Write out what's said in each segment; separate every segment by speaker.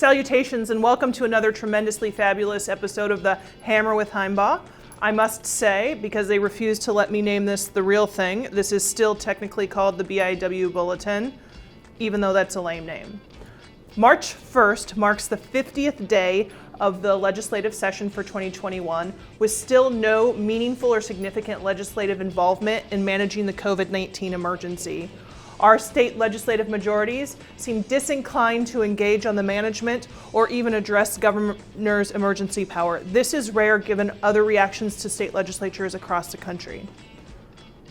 Speaker 1: Salutations and welcome to another tremendously fabulous episode of the Hammer with Himebaugh. I must say, because they refuse to let me name this the real thing, this is still technically called the BIAW Bulletin, even though that's a lame name. March 1st marks the 50th day of the legislative session for 2021, with still no meaningful or significant legislative involvement in managing the COVID-19 emergency. Our state legislative majorities seem disinclined to engage on the management or even address governor's emergency power. This is rare given other reactions to state legislatures across the country.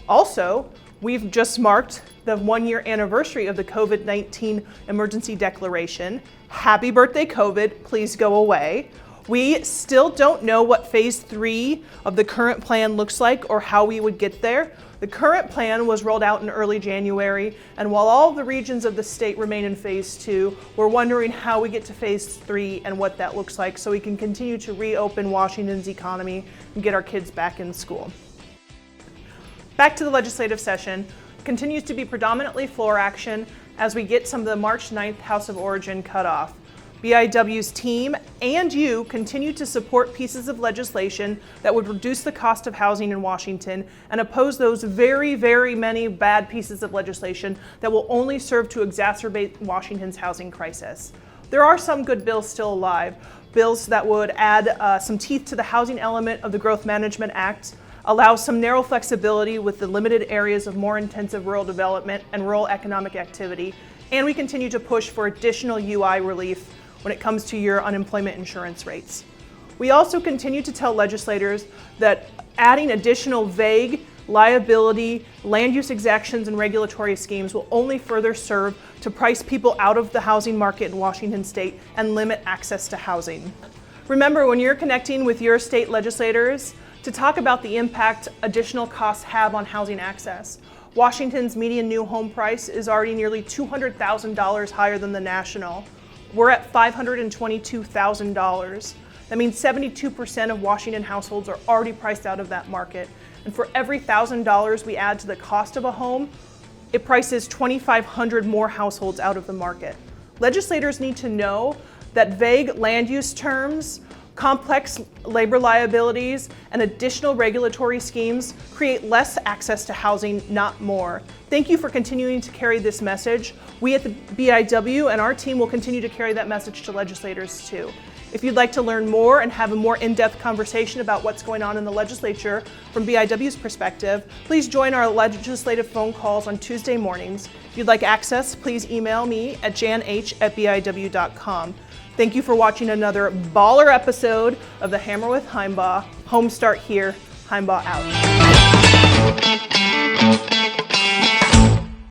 Speaker 1: Also, we've just marked the 1-year anniversary of the COVID-19 emergency declaration. Happy birthday, COVID, please go away. We still don't know what phase 3 of the current plan looks like or how we would get there. The current plan was rolled out in early January, and while all the regions of the state remain in phase 2, we're wondering how we get to phase 3 and what that looks like so we can continue to reopen Washington's economy and get our kids back in school. Back to the legislative session, continues to be predominantly floor action as we get some of the March 9th House of Origin cutoff. BIW's team and you continue to support pieces of legislation that would reduce the cost of housing in Washington and oppose those very, very many bad pieces of legislation that will only serve to exacerbate Washington's housing crisis. There are some good bills still alive, bills that would add some teeth to the housing element of the Growth Management Act, allow some narrow flexibility with the limited areas of more intensive rural development and rural economic activity, and we continue to push for additional UI relief when it comes to your unemployment insurance rates. We also continue to tell legislators that adding additional vague liability, land use exactions, and regulatory schemes will only further serve to price people out of the housing market in Washington state and limit access to housing. Remember, when you're connecting with your state legislators, to talk about the impact additional costs have on housing access. Washington's median new home price is already nearly $200,000 higher than the national. We're at $522,000. That means 72% of Washington households are already priced out of that market. And for every $1,000 we add to the cost of a home, it prices 2,500 more households out of the market. Legislators need to know that vague land use terms, complex labor liabilities, and additional regulatory schemes create less access to housing, not more. Thank you for continuing to carry this message. We at the BIW and our team will continue to carry that message to legislators too. If you'd like to learn more and have a more in-depth conversation about what's going on in the legislature from BIW's perspective, please join our legislative phone calls on Tuesday mornings. If you'd like access, please email me at janh@biw.com. Thank you for watching another baller episode of the Hammer with Himebaugh. Home start here, Himebaugh out.